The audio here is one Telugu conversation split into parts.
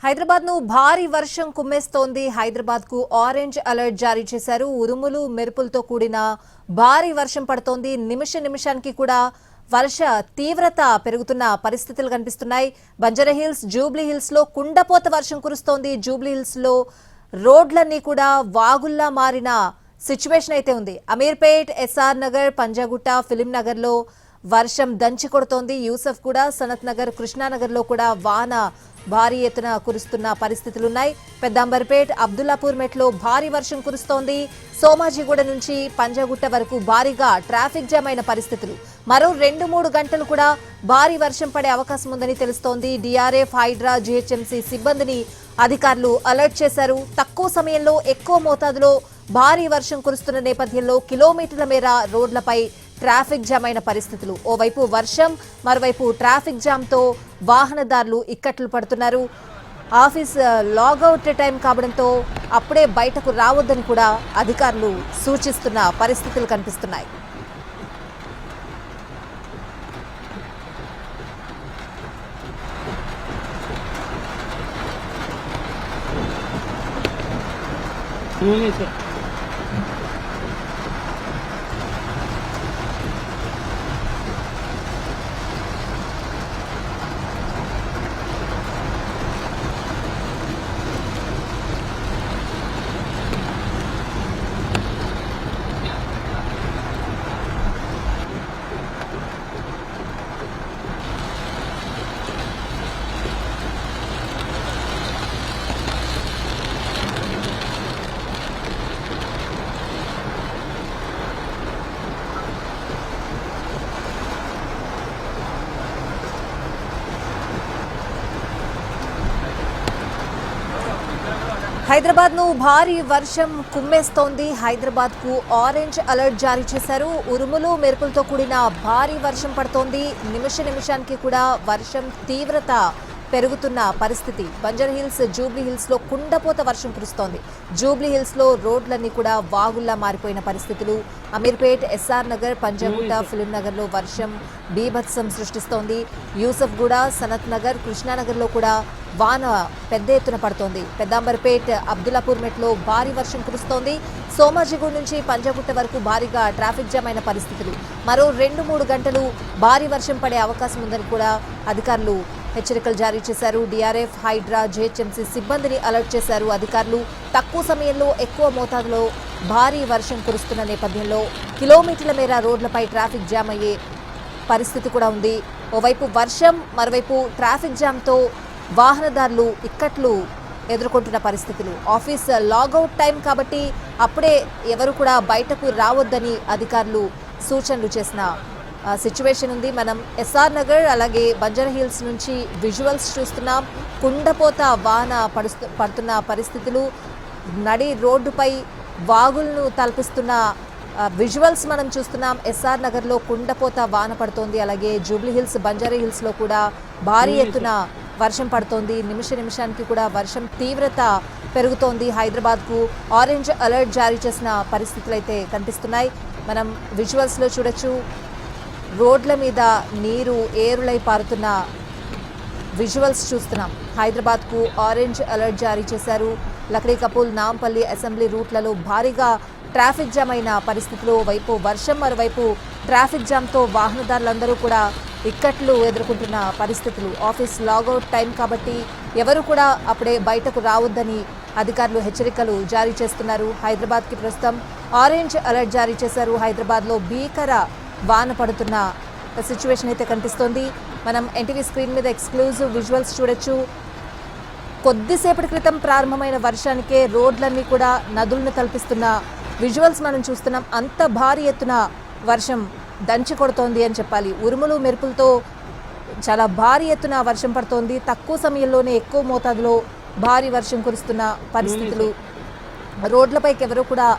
హైదరాబాద్ ను భారీ వర్షం కుమ్మేస్తోంది. హైదరాబాద్ కు ఆరెంజ్ అలర్ట్ జారీ చేశారు. ఉరుములు మెరుపులతో కూడిన భారీ వర్షం పడుతోంది. నిమిషానికి కూడా వర్ష తీవ్రత పెరుగుతున్న పరిస్థితులు కనిపిస్తున్నాయి. బంజారాహిల్స్, జూబ్లీ హిల్స్ లో కుండపోత వర్షం కురుస్తోంది. జూబ్లీ హిల్స్ లో రోడ్లన్నీ కూడా వాగుల్లా మారిన సిచ్యువేషన్ అయితే ఉంది. అమీర్పేట్, ఎస్ఆర్ నగర్, పంజాగుట్ట, ఫిలిం నగర్ లో వర్షం దంచి కొడుతోంది. యూసఫ్ కూడా, సనత్ నగర్, కృష్ణానగర్ లో కూడా వాన భారీ ఎత్తున కురుస్తున్న పరిస్థితులున్నాయి. పెద్దాంబర్పేట్, అబ్దుల్లాపూర్ మెట్లో భారీ వర్షం కురుస్తోంది. సోమాజిగూడ నుంచి పంజాగుట్ట వరకు భారీగా ట్రాఫిక్ జామ్ అయిన పరిస్థితులు. మరో 2-3 గంటలు కూడా భారీ వర్షం పడే అవకాశం ఉందని తెలుస్తోంది. డిఆర్ఎఫ్, హైడ్రా, జీహెచ్ఎంసీ సిబ్బందిని అధికారులు అలర్ట్ చేశారు. తక్కువ సమయంలో ఎక్కువ మోతాదులో భారీ వర్షం కురుస్తున్న నేపథ్యంలో కిలోమీటర్ల మేర రోడ్లపై ట్రాఫిక్ జామ్ అయిన పరిస్థితులు. ఓవైపు వర్షం, మరోవైపు ట్రాఫిక్ జామ్ తో వాహనదారులు ఇక్కట్లు పడుతున్నారు. ఆఫీస్ లాగౌట్ టైం కావడంతో అప్పుడే బయటకు రావద్దని కూడా అధికారులు సూచిస్తున్న పరిస్థితులు కనిపిస్తున్నాయి. హైదరాబాద్ ను భారీ వర్షం కుమ్మేస్తోంది. హైదరాబాద్ కు ఆరెంజ్ అలర్ట్ జారీ చేశారు. ఉరుములు మెరుపులతో కూడిన భారీ వర్షం పడుతోంది. నిమిషానికి కూడా వర్షం తీవ్రత పెరుగుతున్న పరిస్థితి. బంజారాహిల్స్, జూబ్లీ హిల్స్ లో కుండపోత వర్షం కురుస్తోంది. జూబ్లీ హిల్స్ లో రోడ్లన్నీ కూడా వాగుల్లా మారిపోయిన పరిస్థితులు. అమీర్పేట్, ఎస్ఆర్ నగర్, పంజాగుట్ట, ఫిలిం నగర్ లో వర్షం బీభత్సం సృష్టిస్తోంది. యూసఫ్ కూడా, సనత్ నగర్, కృష్ణానగర్ లో కూడా వాన పెద్ద ఎత్తున పడుతోంది. పెద్దాంబర్పేట్, అబ్దుల్లాపూర్ మెట్లో భారీ వర్షం కురుస్తోంది. సోమాజిగూడ నుంచి పంజాగుట్ట వరకు భారీగా ట్రాఫిక్ జామ్ అయిన పరిస్థితులు. మరో 2-3 గంటలు భారీ వర్షం పడే అవకాశం ఉందని కూడా అధికారులు హెచ్చరికలు జారీ చేశారు. డిఆర్ఎఫ్, హైడ్రా, జీహెచ్ఎంసీ సిబ్బందిని అలర్ట్ చేశారు అధికారులు. తక్కువ సమయంలో ఎక్కువ మోతాదులో భారీ వర్షం కురుస్తున్న నేపథ్యంలో కిలోమీటర్ల మేర రోడ్లపై ట్రాఫిక్ జామ్ అయ్యే పరిస్థితి కూడా ఉంది. ఓవైపు వర్షం, మరోవైపు ట్రాఫిక్ జామ్తో వాహనదారులు ఇక్కట్లు ఎదుర్కొంటున్న పరిస్థితులు. ఆఫీస్ లాగౌట్ టైం కాబట్టి అప్పుడే ఎవరు కూడా బయటకు రావద్దని అధికారులు సూచనలు చేసిన సిచ్యువేషన్ ఉంది. మనం ఎస్ఆర్ నగర్ అలాగే బంజారాహిల్స్ నుంచి విజువల్స్ చూస్తున్నాం. కుండపోత వాన పడుతున్న పరిస్థితులు, నడి రోడ్డుపై వాగులను తలపిస్తున్న విజువల్స్ మనం చూస్తున్నాం. ఎస్ఆర్ నగర్లో కుండపోత వాన పడుతోంది. అలాగే జూబ్లీ హిల్స్, బంజారాహిల్స్ లో కూడా భారీ ఎత్తున వర్షం పడుతోంది. నిమిషానికి కూడా వర్షం తీవ్రత పెరుగుతోంది. హైదరాబాద్కు ఆరెంజ్ అలర్ట్ జారీ చేసిన పరిస్థితులు అయితే కనిపిస్తున్నాయి. మనం విజువల్స్లో చూడొచ్చు. రోడ్ల మీద నీరు ఏరులై పారుతున్న విజువల్స్ చూస్తున్నాం. హైదరాబాద్కు ఆరెంజ్ అలర్ట్ జారీ చేశారు. లక్డీ కపూల్, నాంపల్లి అసెంబ్లీ రూట్లలో భారీగా ట్రాఫిక్ జామ్ అయిన పరిస్థితులు. వైపు వర్షం, మరోవైపు ట్రాఫిక్ జామ్తో వాహనదారులందరూ కూడా ఇక్కట్లు ఎదుర్కొంటున్న పరిస్థితులు. ఆఫీస్ లాగౌట్ టైం కాబట్టి ఎవరు కూడా అప్పుడే బయటకు రావద్దని అధికారులు హెచ్చరికలు జారీ చేస్తున్నారు. హైదరాబాద్కి ప్రస్తుతం ఆరెంజ్ అలర్ట్ జారీ చేశారు. హైదరాబాద్లో భీకర వాన పడుతున్న సిచ్యువేషన్ అయితే కనిపిస్తోంది. మనం ఎన్టీవీ స్క్రీన్ మీద ఎక్స్క్లూజివ్ విజువల్స్ చూడొచ్చు. కొద్దిసేపటి క్రితం ప్రారంభమైన వర్షానికే రోడ్లన్నీ కూడా నదులను కల్పిస్తున్న విజువల్స్ మనం చూస్తున్నాం. అంత భారీ ఎత్తున వర్షం దంచి కొడుతోంది అని చెప్పాలి. ఉరుములు మెరుపులతో చాలా భారీ ఎత్తున వర్షం పడుతోంది. తక్కువ సమయంలోనే ఎక్కువ మోతాదులో భారీ వర్షం కురుస్తున్న పరిస్థితులు. రోడ్లపైకి ఎవరు కూడా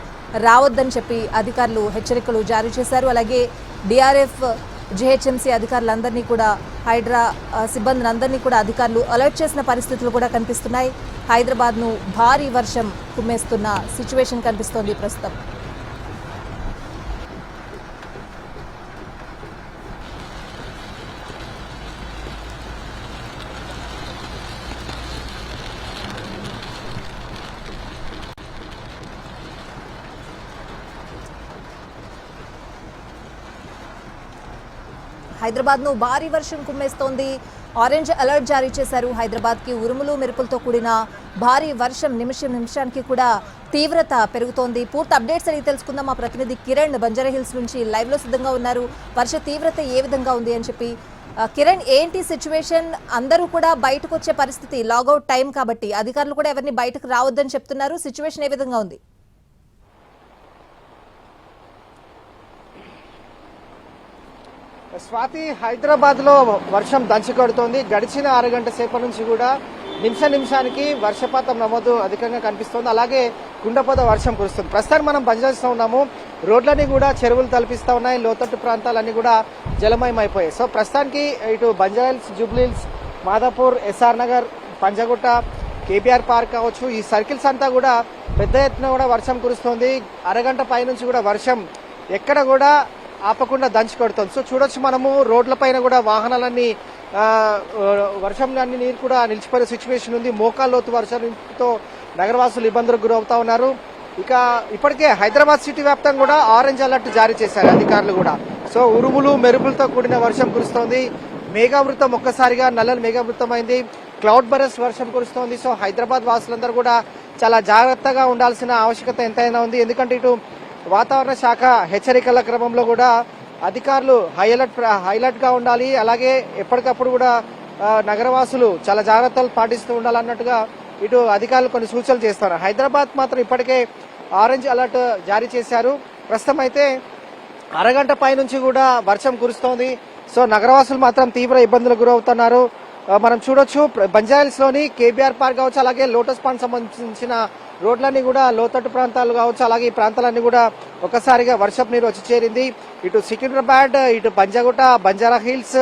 రావద్దని చెప్పి అధికారులు హెచ్చరికలు జారీ చేశారు. అలాగే డిఆర్ఎఫ్, జీహెచ్ఎంసీ అధికారులందరినీ కూడా, హైడ్రా సిబ్బందిని అందరినీ కూడా అధికారులు అలర్ట్ చేసిన పరిస్థితులు కూడా కనిపిస్తున్నాయి. హైదరాబాద్ను భారీ వర్షం కుమ్మేస్తున్న సిచ్యువేషన్ కనిపిస్తోంది ప్రస్తుతం. హైదరాబాద్ ను భారీ వర్షం కుమ్మేస్తోంది. ఆరెంజ్ అలర్ట్ జారీ చేశారు. హైదరాబాద్ కి ఉరుములు మెరుపులతో కూడిన భారీ వర్షం నిమిషానికి కూడా తీవ్రత పెరుగుతోంది. పూర్తి అప్డేట్స్ అడిగి తెలుసుకుందాం. మా ప్రతినిధి కిరణ్ బంజారా హిల్స్ నుంచి లైవ్ లో సిద్ధంగా ఉన్నారు. వర్ష తీవ్రత ఏ విధంగా ఉంది అని చెప్పి. కిరణ్, ఏంటి సిచ్యువేషన్? అందరూ కూడా బయటకు వచ్చే పరిస్థితి, లాగౌట్ టైం కాబట్టి అధికారులు కూడా ఎవరిని బయటకు రావద్దని చెప్తున్నారు. సిచ్యువేషన్ ఏ విధంగా ఉంది? స్వాతి, హైదరాబాద్ లో వర్షం దంచుకొడుతోంది. గడిచిన అరగంట సేపటి నుంచి కూడా నిమిషానికి వర్షపాతం నమోదు అధికంగా కనిపిస్తోంది. అలాగే కుండపోత వర్షం కురుస్తుంది. ప్రస్తుతం మనం బంజారాలో ఉన్నాము. రోడ్లన్నీ కూడా చెరువులు తలపిస్తా ఉన్నాయి. లోతట్టు ప్రాంతాలన్నీ కూడా జలమయం అయిపోయాయి. సో ప్రస్తుతానికి ఇటు Banjara Hills, Jubilee Hills, Madhapur, SR Nagar, Panjagutta, KBR park కావచ్చు, ఈ సర్కిల్స్ అంతా కూడా పెద్ద ఎత్తున కూడా వర్షం కురుస్తోంది. అరగంట పై నుంచి కూడా వర్షం ఎక్కడ కూడా ఆపకుండా దంచి కొడుతుంది. సో చూడొచ్చు మనము రోడ్ల పైన కూడా వాహనాలన్నీ వర్షం నీరు కూడా నిలిచిపోయే సిచ్యువేషన్ ఉంది. మోకాల్లోతు వర్షంతో నగరవాసులు ఇబ్బందులకు గురవుతా ఉన్నారు. ఇక ఇప్పటికే హైదరాబాద్ సిటీ వ్యాప్తంగా కూడా ఆరెంజ్ అలర్ట్ జారీ చేశారు అధికారులు కూడా. సో ఉరుములు మెరుపులతో కూడిన వర్షం కురుస్తోంది. మేఘావృతం ఒక్కసారిగా నల్లని మేఘావృతం అయింది. క్లౌడ్ బరస్ వర్షం కురుస్తోంది. సో హైదరాబాద్ వాసులందరూ కూడా చాలా జాగ్రత్తగా ఉండాల్సిన ఆవశ్యకత ఎంతైనా ఉంది. ఎందుకంటే ఇటు వాతావరణ శాఖ హెచ్చరికల క్రమంలో కూడా అధికారులు హైలైట్ గా ఉండాలి. అలాగే ఎప్పటికప్పుడు కూడా నగరవాసులు చాలా జాగ్రత్తలు పాటిస్తూ ఉండాలన్నట్టుగా ఇటు అధికారులు కొన్ని సూచనలు చేస్తున్నారు. హైదరాబాద్ మాత్రం ఇప్పటికే ఆరెంజ్ అలర్ట్ జారీ చేశారు. ప్రస్తుతం అయితే అరగంట పై నుంచి కూడా వర్షం కురుస్తోంది. సో నగరవాసులు మాత్రం తీవ్ర ఇబ్బందులకు గురవుతున్నారు. మనం చూడొచ్చు బంజారాహిల్స్ లోని కేబీఆర్ పార్క్ కావచ్చు, అలాగే లోటస్ పాండ్ సంబంధించిన రోడ్లన్నీ కూడా లోతట్టు ప్రాంతాలు కావచ్చు, అలాగే ఈ ప్రాంతాలన్నీ కూడా ఒక్కసారిగా వర్షపు నీరు వచ్చి చేరింది. ఇటు సికింద్రాబాద్, ఇటు పంజగుట్ట, బంజారా హిల్స్,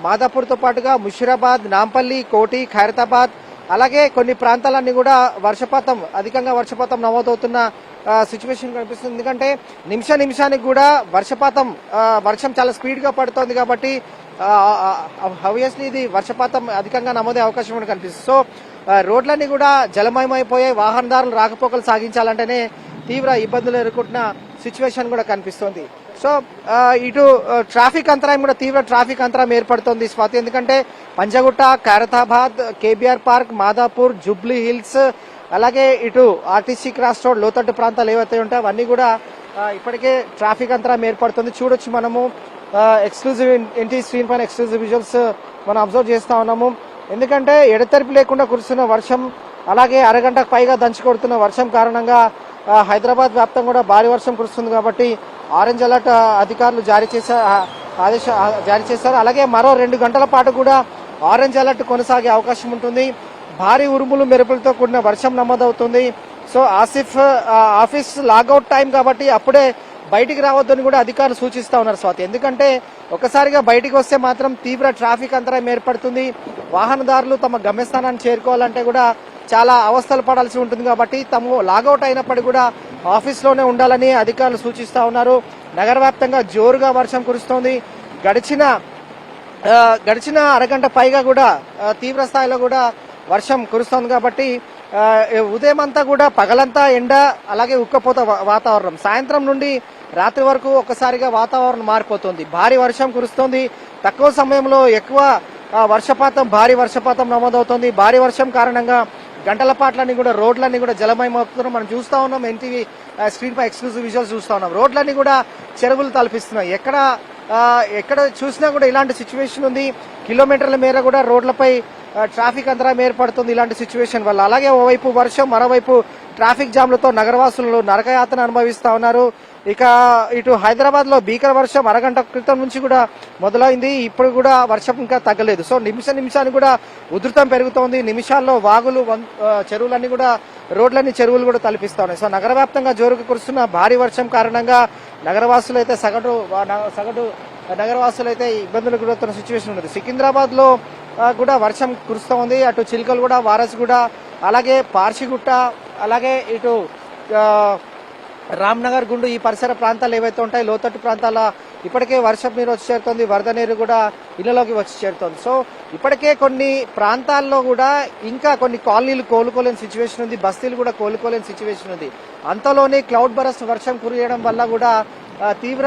మాదాపూర్ తో పాటుగా ముషీరాబాద్, నాంపల్లి, కోటి, ఖైరతాబాద్, అలాగే కొన్ని ప్రాంతాలన్నీ కూడా అధికంగా వర్షపాతం నమోదవుతున్న సిచ్యువేషన్ కనిపిస్తుంది. ఎందుకంటే నిమిషానికి కూడా వర్షం చాలా స్పీడ్ గా పడుతోంది కాబట్టి ఆబ్వియస్లీ ఇది వర్షపాతం అధికంగా నమోదే అవకాశం కనిపిస్తుంది. సో రోడ్లన్నీ కూడా జలమయమైపోయాయి. వాహనదారులు రాకపోకలు సాగించాలంటేనే తీవ్ర ఇబ్బందులు ఎదుర్కొంటున్న సిచ్యువేషన్ కూడా కనిపిస్తోంది. సో ఇటు ట్రాఫిక్ అంతరాయం కూడా తీవ్ర ట్రాఫిక్ అంతరాయం ఏర్పడుతోంది స్వాతి. ఎందుకంటే Panjagutta, Khairatabad, KBR park, Madhapur, Jubilee hills, అలాగే ఇటు ఆర్టీసీ క్రాస్ రోడ్, లోతట్టు ప్రాంతాలు ఏవైతే ఉంటాయో అవన్నీ కూడా ఇప్పటికే ట్రాఫిక్ అంతరాయం ఏర్పడుతుంది. చూడొచ్చు మనము ఎక్స్క్లూజివ్ ఇంటి స్క్రీన్ పైన ఎక్స్క్లూజివ్ విజువల్స్ మనం అబ్జర్వ్ చేస్తా ఉన్నాము. ఎందుకంటే ఎడతెరిపి లేకుండా కురుస్తున్న వర్షం, అలాగే అరగంటకు పైగా దంచి కొడుతున్న వర్షం కారణంగా హైదరాబాద్ వ్యాప్తంగా కూడా భారీ వర్షం కురుస్తుంది కాబట్టి ఆరెంజ్ అలర్ట్ అధికారులు జారీ చేశారు. అలాగే మరో 2 గంటల పాటు కూడా ఆరెంజ్ అలర్ట్ కొనసాగే అవకాశం ఉంటుంది. భారీ ఉరుములు మెరుపులతో కూడిన వర్షం నమోదవుతుంది. సో ఆఫీస్ లాగౌట్ టైం కాబట్టి అప్పుడే బయటికి రావద్దని కూడా అధికారులు సూచిస్తా ఉన్నారు స్వాతి. ఎందుకంటే ఒకసారిగా బయటికి వస్తే మాత్రం తీవ్ర ట్రాఫిక్ అంతరాయం ఏర్పడుతుంది. వాహనదారులు తమ గమ్యస్థానాన్ని చేరుకోవాలంటే కూడా చాలా అవస్థలు పడాల్సి ఉంటుంది కాబట్టి తాము లాగౌట్ అయినప్పటికీ కూడా ఆఫీస్లోనే ఉండాలని అధికారులు సూచిస్తా ఉన్నారు. నగర వ్యాప్తంగా జోరుగా వర్షం కురుస్తోంది. గడిచిన అరగంట పైగా కూడా తీవ్ర స్థాయిలో కూడా వర్షం కురుస్తోంది కాబట్టి ఉదయం అంతా కూడా పగలంతా ఎండ, అలాగే ఉక్కపోత వాతావరణం. సాయంత్రం నుండి రాత్రి వరకు ఒక్కసారిగా వాతావరణం మారిపోతుంది. భారీ వర్షం కురుస్తోంది. తక్కువ సమయంలో ఎక్కువ భారీ వర్షపాతం నమోదవుతోంది. భారీ వర్షం కారణంగా గంటల పాట్లన్నీ కూడా రోడ్లన్నీ కూడా జలమయం అవుతున్నాం. మనం చూస్తా ఉన్నాం, ఎన్టీవీ స్క్రీన్ పై ఎక్స్క్లూజివ్ విజువల్స్ చూస్తా ఉన్నాం. రోడ్లన్నీ కూడా చెరువులు తలపిస్తున్నాయి. ఎక్కడ చూసినా కూడా ఇలాంటి సిచ్యువేషన్ ఉంది. కిలోమీటర్ల మేర కూడా రోడ్లపై ట్రాఫిక్ అంతరాయం ఏర్పడుతుంది ఇలాంటి సిచ్యువేషన్ వల్ల. అలాగే ఓవైపు వర్షం, మరోవైపు ట్రాఫిక్ జామ్లతో నగరవాసులు నరకయాతన అనుభవిస్తా ఉన్నారు. ఇక ఇటు హైదరాబాద్ లో భీకర వర్షం అరగంట క్రితం నుంచి కూడా మొదలైంది. ఇప్పుడు కూడా వర్షం ఇంకా తగ్గలేదు. సో నిమిషానికి కూడా ఉధృతం పెరుగుతోంది. నిమిషాల్లో వాగులు, చెరువులన్నీ కూడా చెరువులు కూడా తలపిస్తా ఉన్నాయి. సో నగర వ్యాప్తంగా జోరుగా కురుస్తున్న భారీ వర్షం కారణంగా నగరవాసులు అయితే సగటు నగరవాసులు అయితే ఇబ్బందులకు గురవుతున్న సిచ్యువేషన్ ఉంది. సికింద్రాబాద్ లో కూడా వర్షం కురుస్తూ ఉంది. అటు చిల్కలగూడ, వారసుగూడ, అలాగే పార్షిగుట్ట, అలాగే ఇటు రామ్నగర్, గుండు ఈ పరిసర ప్రాంతాలు ఏవైతే ఉంటాయి లోతట్టు ప్రాంతాల ఇప్పటికే వర్షపు నీరు వచ్చి చేరుతోంది. వరద నీరు కూడా ఇళ్లలోకి వచ్చి చేరుతోంది. సో ఇప్పటికే కొన్ని ప్రాంతాల్లో కూడా ఇంకా కొన్ని కాలనీలు కోలుకోలేని సిచ్యువేషన్ ఉంది. బస్తీలు కూడా కోలుకోలేని సిచ్యువేషన్ ఉంది. అంతలోనే క్లౌడ్ బరస్ట్ వర్షం కురియడం వల్ల కూడా తీవ్ర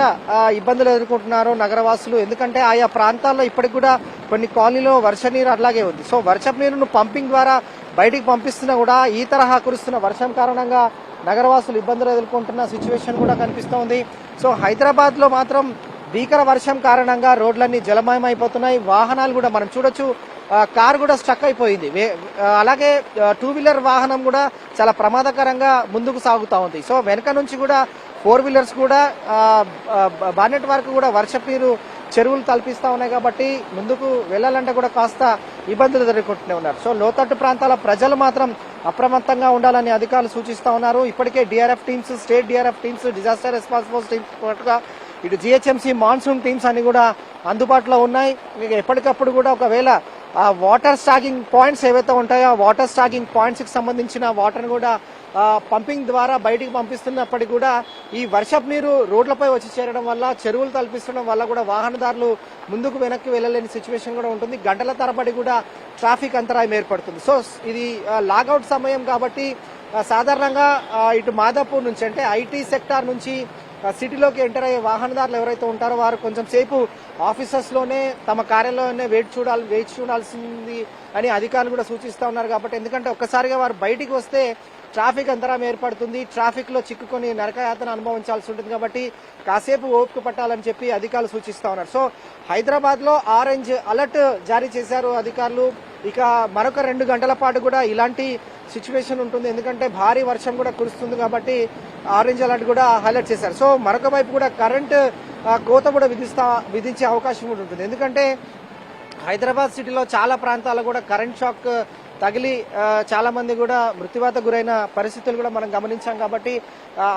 ఇబ్బందులు ఎదుర్కొంటున్నారు నగరవాసులు. ఎందుకంటే ఆయా ప్రాంతాల్లో ఇప్పటికి కూడా కొన్ని కాలనీలో వర్ష నీరు అట్లాగే ఉంది. సో వర్షపు నీరును పంపింగ్ ద్వారా బయటికి పంపిస్తున్నా కూడా ఈ తరహా కురుస్తున్న వర్షం కారణంగా నగరవాసులు ఇబ్బందులు ఎదుర్కొంటున్న సిచ్యువేషన్ కూడా కనిపిస్తోంది. సో హైదరాబాద్ లో మాత్రం భీకర వర్షం కారణంగా రోడ్లన్నీ జలమయం అయిపోతున్నాయి. వాహనాలు కూడా మనం చూడొచ్చు, కార్ కూడా స్టక్ అయిపోయింది. అలాగే టూ వీలర్ వాహనం కూడా చాలా ప్రమాదకరంగా ముందుకు సాగుతా ఉంది. సో వెనక నుంచి కూడా 4 వీలర్స్ కూడా బానెట్ వరకు కూడా వర్షపు నీరు చెరువులు తలపిస్తా ఉన్నాయి కాబట్టి ముందుకు వెళ్లాలంటే కూడా కాస్త ఇబ్బందులు ఎదుర్కొంటూనే ఉన్నారు. సో లోతట్టు ప్రాంతాల ప్రజలు మాత్రం అప్రమత్తంగా ఉండాలని అధికారులు సూచిస్తా ఉన్నారు. ఇప్పటికే DRF teams, state DRF teams, disaster response force teams పాటుగా ఇటు జిహెచ్ఎంసీ మాన్సూన్ టీమ్స్ అన్ని కూడా అందుబాటులో ఉన్నాయి. ఎప్పటికప్పుడు కూడా ఒకవేళ ఆ వాటర్ స్టాకింగ్ పాయింట్స్ ఏవైతే ఉంటాయో ఆ వాటర్ స్టాకింగ్ పాయింట్స్ కి సంబంధించిన వాటర్ కూడా పంపింగ్ ద్వారా బయటికి పంపిస్తున్నప్పటికీ కూడా ఈ వర్షపు నీరు రోడ్లపై వచ్చి చేరడం వల్ల, చెరువులు తలపిస్తడం వల్ల కూడా వాహనదారులు ముందుకు వెనక్కి వెళ్లలేని సిచ్యువేషన్ కూడా ఉంటుంది. గంటల తరబడి కూడా ట్రాఫిక్ అంతరాయం ఏర్పడుతుంది. సో ఇది లాగౌట్ సమయం కాబట్టి సాధారణంగా ఇటు మాదాపూర్ నుంచి అంటే ఐటీ సెక్టార్ నుంచి సిటీలోకి ఎంటర్ అయ్యే వాహనదారులు ఎవరైతే ఉంటారో వారు కొంచెం సేపు ఆఫీసెస్ లోనే తమ కార్యాలయంలోనే వేచి చూడాల్సింది అని అధికారులు కూడా సూచిస్తా ఉన్నారు. కాబట్టి ఎందుకంటే ఒక్కసారిగా వారు బయటికి వస్తే ట్రాఫిక్ అంతరాయం ఏర్పడుతుంది, ట్రాఫిక్ లో చిక్కుకొని నరకయాతన అనుభవించాల్సి ఉంటుంది. కాబట్టి కాసేపు ఓపిక పట్టాలని చెప్పి అధికారులు సూచిస్తా ఉన్నారు. సో హైదరాబాద్ లో ఆరెంజ్ అలర్ట్ జారీ చేశారు అధికారులు. ఇక మరొక 2 గంటల పాటు కూడా ఇలాంటి సిచ్యువేషన్ ఉంటుంది. ఎందుకంటే భారీ వర్షం కూడా కురుస్తుంది కాబట్టి ఆరెంజ్ అలర్ట్ కూడా హైలైట్ చేశారు. సో మరొక వైపు కూడా కరెంట్ కోత కూడా విధించే అవకాశం కూడా ఉంటుంది. ఎందుకంటే హైదరాబాద్ సిటీలో చాలా ప్రాంతాల్లో కూడా కరెంట్ షాక్ తగిలి చాలా మంది కూడా మృత్యువాత గురైన పరిస్థితులు కూడా మనం గమనించాం. కాబట్టి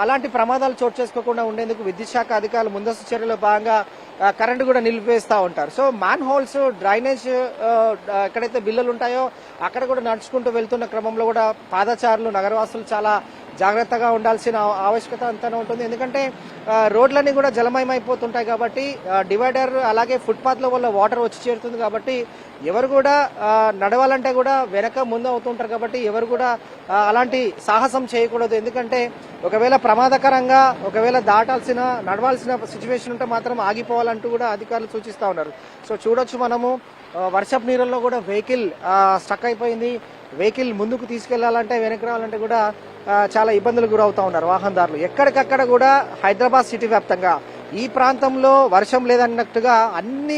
అలాంటి ప్రమాదాలు చోటు చేసుకోకుండా ఉండేందుకు విద్యుత్ శాఖ అధికారులు ముందస్తు చర్యలో భాగంగా కరెంటు కూడా నిలిపివేస్తూ ఉంటారు. సో మ్యాన్ హోల్స్, డ్రైనేజ్ ఎక్కడైతే బిల్లులు ఉంటాయో అక్కడ కూడా నడుచుకుంటూ వెళ్తున్న క్రమంలో కూడా పాదచారులు, నగరవాసులు చాలా జాగ్రత్తగా ఉండాల్సిన ఆవశ్యకత అంతా ఉంటుంది. ఎందుకంటే రోడ్లన్నీ కూడా జలమయం అయిపోతుంటాయి కాబట్టి డివైడర్ అలాగే ఫుట్పాత్ లో వల్ల వాటర్ వచ్చి చేరుతుంది. కాబట్టి ఎవరు కూడా నడవాలంటే కూడా వెనక ముందు అవుతుంటారు. కాబట్టి ఎవరు కూడా అలాంటి సాహసం చేయకూడదు. ఎందుకంటే ఒకవేళ ప్రమాదకరంగా నడవాల్సిన సిచ్యువేషన్ ఉంటే మాత్రం ఆగిపోవాలంటూ కూడా అధికారులు సూచిస్తా ఉన్నారు. సో చూడొచ్చు మనము వర్షపు నీళ్ళల్లో కూడా వెహికల్ స్టక్ అయిపోయింది. వెహికల్ ముందుకు తీసుకెళ్లాలంటే వెనక్కి రావాలంటే కూడా చాలా ఇబ్బందులు గురవుతా ఉన్నారు వాహనదారులు. ఎక్కడికక్కడ కూడా హైదరాబాద్ సిటీ వ్యాప్తంగా ఈ ప్రాంతంలో వర్షం లేదన్నట్టుగా అన్ని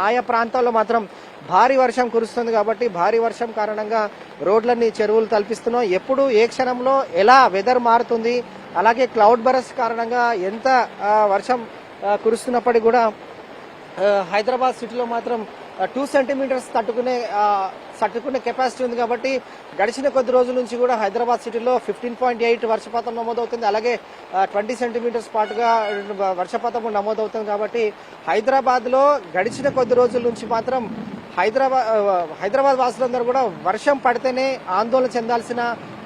ఆయా ప్రాంతాల్లో మాత్రం భారీ వర్షం కురుస్తుంది. కాబట్టి భారీ వర్షం కారణంగా రోడ్లన్నీ చెరువులు తలపిస్తున్నాం. ఎప్పుడు ఏ క్షణంలో ఎలా వెదర్ మారుతుంది, అలాగే క్లౌడ్ బరస్ కారణంగా ఎంత వర్షం కురుస్తున్నప్పటికీ కూడా హైదరాబాద్ సిటీలో మాత్రం 2 సెంటీమీటర్స్ తట్టుకునే కెపాసిటీ ఉంది. కాబట్టి గడిచిన కొద్ది రోజుల నుంచి కూడా హైదరాబాద్ సిటీలో 15.8 వర్షపాతం నమోదవుతుంది. అలాగే 20 సెంటీమీటర్స్ పాటుగా వర్షపాతం నమోదవుతుంది. కాబట్టి హైదరాబాద్ లో గడిచిన కొద్ది రోజుల నుంచి మాత్రం హైదరాబాద్ వాసులందరూ కూడా వర్షం పడితేనే ఆందోళన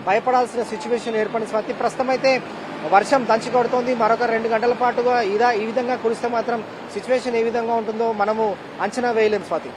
భయపడాల్సిన సిచ్యువేషన్ ఏర్పడింది. ప్రస్తుతం అయితే వర్షం దంచి కొడుతోంది. మరొక 2 గంటల పాటుగా ఈ విధంగా కురిస్తే మాత్రం సిచ్యువేషన్ ఏ విధంగా ఉంటుందో మనము అంచనా వేయలేము స్వాతి.